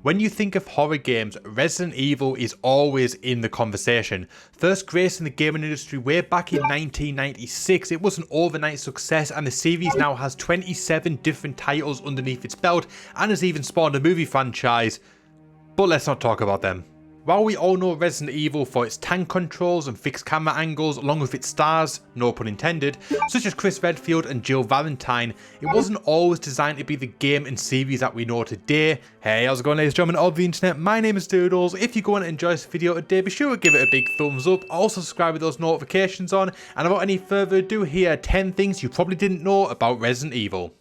When you think of horror games, Resident Evil is always in the conversation. First graced in the gaming industry way back in 1996, it was an overnight success, and the series now has 27 different titles underneath its belt and has even spawned a movie franchise, but let's not talk about them. While we all know Resident Evil for its tank controls and fixed camera angles along with its stars, no pun intended, such as Chris Redfield and Jill Valentine, it wasn't always designed to be the game and series that we know today. Hey, how's it going, ladies and gentlemen of the internet? My name is Doodles. If you go and enjoy this video today, be sure to give it a big thumbs up. Also subscribe with those notifications on, and without any further ado, here are 10 things you probably didn't know about Resident Evil.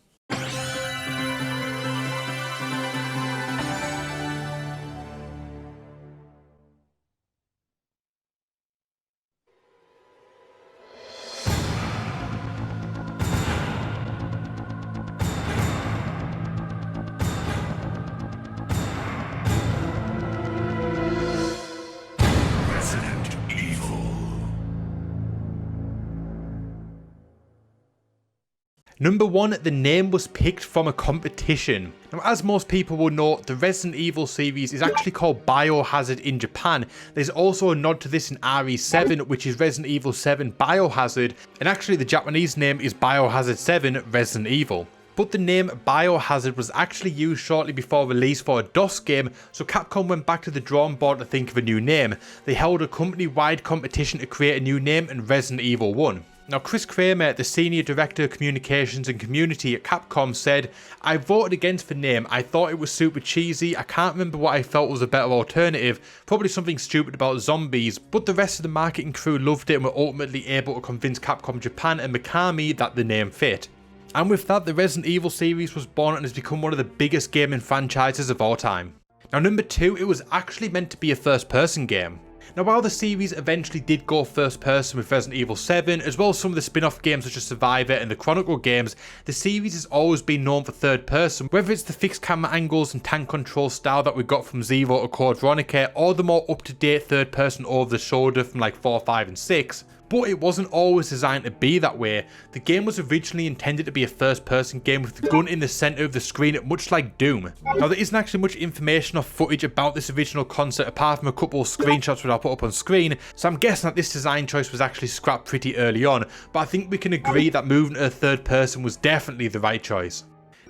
Number 1, the name was picked from a competition. Now, as most people will know, the Resident Evil series is actually called Biohazard in Japan. There's also a nod to this in RE7, which is Resident Evil 7 Biohazard, and actually the Japanese name is Biohazard 7 Resident Evil. But the name Biohazard was actually used shortly before release for a DOS game, so Capcom went back to the drawing board to think of a new name. They held a company-wide competition to create a new name, and Resident Evil won. Now, Chris Kramer, the Senior Director of Communications and Community at Capcom, said, "I voted against the name. I thought it was super cheesy. I can't remember what I felt was a better alternative. Probably something stupid about zombies. But the rest of the marketing crew loved it and were ultimately able to convince Capcom Japan and Mikami that the name fit." And with that, the Resident Evil series was born and has become one of the biggest gaming franchises of all time. Now, number 2, it was actually meant to be a first-person game. Now, while the series eventually did go first person with Resident Evil 7, as well as some of the spin-off games such as Survivor and the Chronicle games, the series has always been known for third person, whether it's the fixed camera angles and tank control style that we got from Zero to Code Veronica, or the more up-to-date third person over the shoulder from like 4, 5 and 6. But it wasn't always designed to be that way. The game was originally intended to be a first-person game with the gun in the centre of the screen, much like Doom. Now, there isn't actually much information or footage about this original concept apart from a couple of screenshots that I'll put up on screen, so I'm guessing that this design choice was actually scrapped pretty early on, but I think we can agree that moving to a third person was definitely the right choice.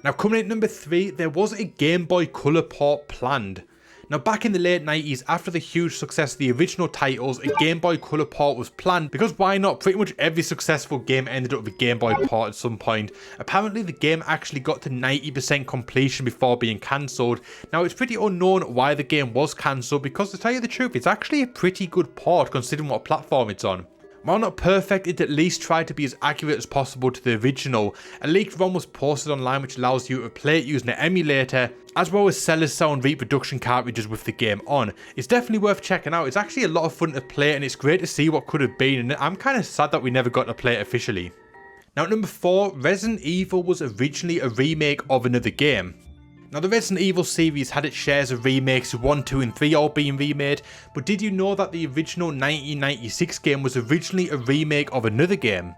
Now, coming in at number 3, there was a Game Boy Color port planned. Now, back in the late 90s, after the huge success of the original titles, a Game Boy Color port was planned, because why not? Pretty much every successful game ended up with a Game Boy port at some point. Apparently, the game actually got to 90% completion before being cancelled. Now, it's pretty unknown why the game was cancelled, because to tell you the truth, it's actually a pretty good port considering what platform it's on. While not perfect, it at least tried to be as accurate as possible to the original. A leaked ROM was posted online which allows you to play it using an emulator, as well as seller's sound reproduction cartridges with the game on. It's definitely worth checking out. It's actually a lot of fun to play, and it's great to see what could have been, and I'm kind of sad that we never got to play it officially. Now, at number 4, Resident Evil was originally a remake of another game. Now, the Resident Evil series had its shares of remakes, 1, 2 and 3 all being remade, but did you know that the original 1996 game was originally a remake of another game?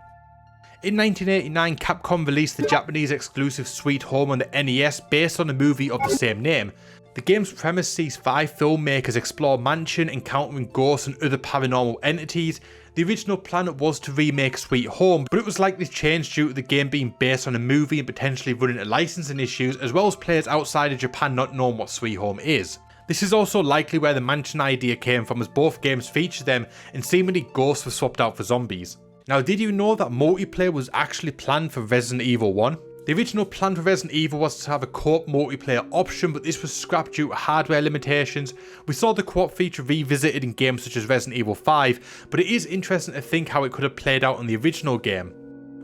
In 1989, Capcom released the Japanese exclusive Sweet Home on the NES based on a movie of the same name. The game's premise sees 5 filmmakers explore mansion, encountering ghosts and other paranormal entities. The original plan was to remake Sweet Home, but it was likely changed due to the game being based on a movie and potentially running into licensing issues, as well as players outside of Japan not knowing what Sweet Home is. This is also likely where the mansion idea came from, as both games feature them and seemingly ghosts were swapped out for zombies. Now, did you know that multiplayer was actually planned for Resident Evil 1? The original plan for Resident Evil was to have a co-op multiplayer option, but this was scrapped due to hardware limitations. We saw the co-op feature revisited in games such as Resident Evil 5, but it is interesting to think how it could have played out in the original game.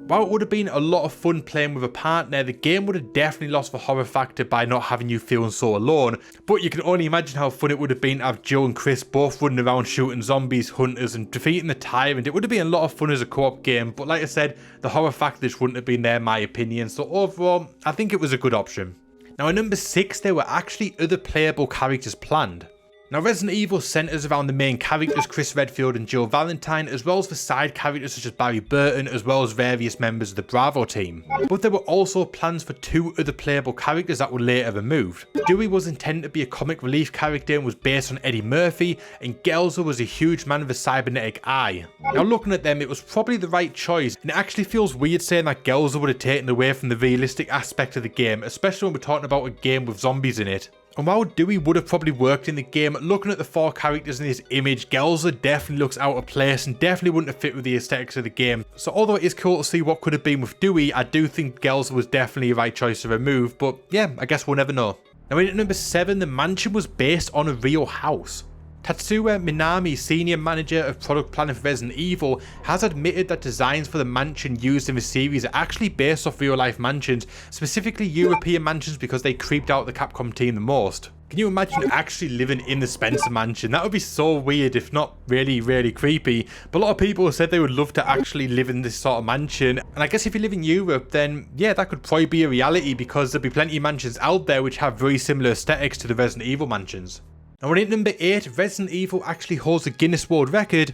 While it would have been a lot of fun playing with a partner, the game would have definitely lost the horror factor by not having you feeling so alone, but you can only imagine how fun it would have been to have Jill and Chris both running around shooting zombies, hunters and defeating the tyrant. It would have been a lot of fun as a co-op game, but like I said, the horror factor just wouldn't have been there in my opinion, so overall, I think it was a good option. Now, at number 6, there were actually other playable characters planned. Now Resident Evil centres around the main characters Chris Redfield and Jill Valentine, as well as the side characters such as Barry Burton, as well as various members of the Bravo team. But there were also plans for 2 other playable characters that were later removed. Dewey was intended to be a comic relief character and was based on Eddie Murphy, and Gelzer was a huge man with a cybernetic eye. Now looking at them, it was probably the right choice, and it actually feels weird saying that Gelzer would have taken away from the realistic aspect of the game, especially when we're talking about a game with zombies in it. And while Dewey would have probably worked in the game, looking at the 4 characters in this image, Gelzer definitely looks out of place and definitely wouldn't have fit with the aesthetics of the game. So although it is cool to see what could have been with Dewey, I do think Gelzer was definitely a right choice to remove, but yeah, I guess we'll never know. Now in at number 7, the mansion was based on a real house. Tatsuya Minami, senior manager of product planning for Resident Evil, has admitted that designs for the mansion used in the series are actually based off real life mansions, specifically European mansions because they creeped out the Capcom team the most. Can you imagine actually living in the Spencer mansion? That would be so weird, if not really creepy. But a lot of people said they would love to actually live in this sort of mansion. And I guess if you live in Europe, then yeah, that could probably be a reality because there'll be plenty of mansions out there which have very similar aesthetics to the Resident Evil mansions. Now at number 8, Resident Evil actually holds a Guinness World Record,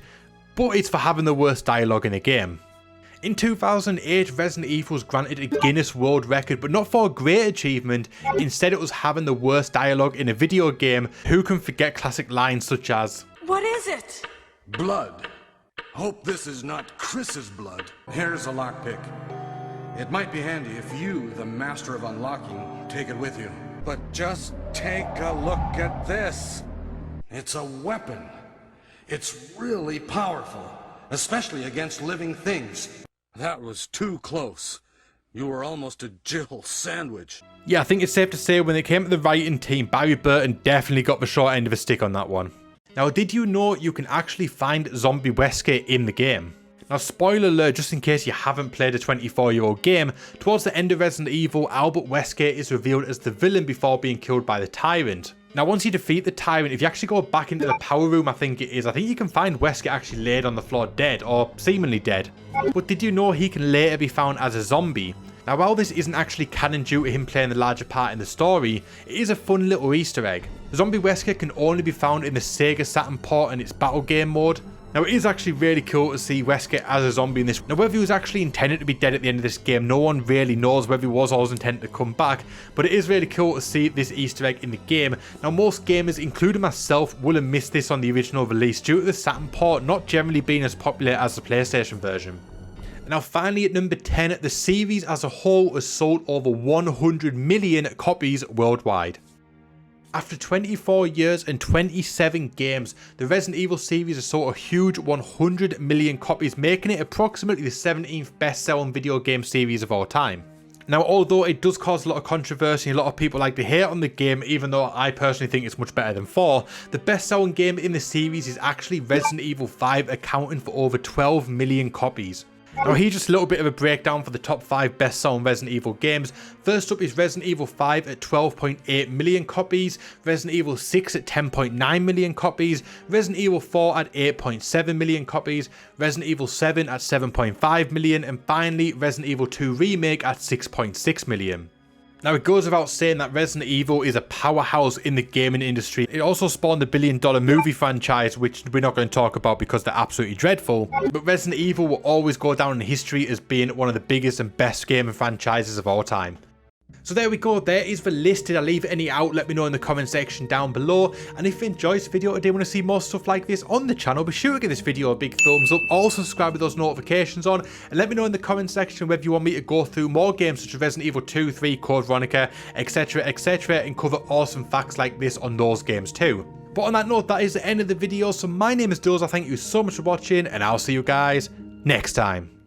but it's for having the worst dialogue in a game. In 2008, Resident Evil was granted a Guinness World Record, but not for a great achievement. Instead, it was having the worst dialogue in a video game. Who can forget classic lines such as, "What is it?" "Blood. Hope this is not Chris's blood. Here's a lockpick. It might be handy if you, the master of unlocking, take it with you. But just take a look at this. It's a weapon. It's really powerful, especially against living things." That was too close. You were almost a Jill sandwich. Yeah, I think it's safe to say when it came to the writing team, Barry Burton definitely got the short end of the stick on that one. Now, did you know you can actually find Zombie Wesker in the game? Now, spoiler alert, just in case you haven't played a 24-year-old game, towards the end of Resident Evil, Albert Wesker is revealed as the villain before being killed by the Tyrant. Now, once you defeat the Tyrant, if you actually go back into the power room, I think you can find Wesker actually laid on the floor dead, or seemingly dead. But did you know he can later be found as a zombie? Now, while this isn't actually canon due to him playing the larger part in the story, it is a fun little Easter egg. Zombie Wesker can only be found in the Sega Saturn port and its battle game mode. Now, it is actually really cool to see Wesker as a zombie in this. Now, whether he was actually intended to be dead at the end of this game, no one really knows whether he was always intended to come back, but it is really cool to see this Easter egg in the game. Now, most gamers, including myself, will have missed this on the original release due to the Saturn port not generally being as popular as the PlayStation version. Now, finally, at number 10, the series as a whole has sold over 100 million copies worldwide. After 24 years and 27 games, the Resident Evil series has sold a huge 100 million copies, making it approximately the 17th best-selling video game series of all time. Now, although it does cause a lot of controversy, a lot of people like to hate on the game, even though I personally think it's much better than 4, the best-selling game in the series is actually Resident Evil 5, accounting for over 12 million copies. Now, here's just a little bit of a breakdown for the top 5 best-selling Resident Evil games. First up is Resident Evil 5 at 12.8 million copies, Resident Evil 6 at 10.9 million copies, Resident Evil 4 at 8.7 million copies, Resident Evil 7 at 7.5 million, and finally Resident Evil 2 Remake at 6.6 million. Now, it goes without saying that Resident Evil is a powerhouse in the gaming industry. It also spawned the billion-dollar movie franchise, which we're not going to talk about because they're absolutely dreadful. But Resident Evil will always go down in history as being one of the biggest and best gaming franchises of all time. So there we go, there is the list. Did I leave any out? Let me know in the comment section down below. And if you enjoyed this video today, want to see more stuff like this on the channel, be sure to give this video a big thumbs up. Also subscribe with those notifications on. And let me know in the comment section whether you want me to go through more games such as Resident Evil 2, 3, Code Veronica, etc, and cover awesome facts like this on those games too. But on that note, that is the end of the video. So my name is Doodles, I thank you so much for watching, and I'll see you guys next time.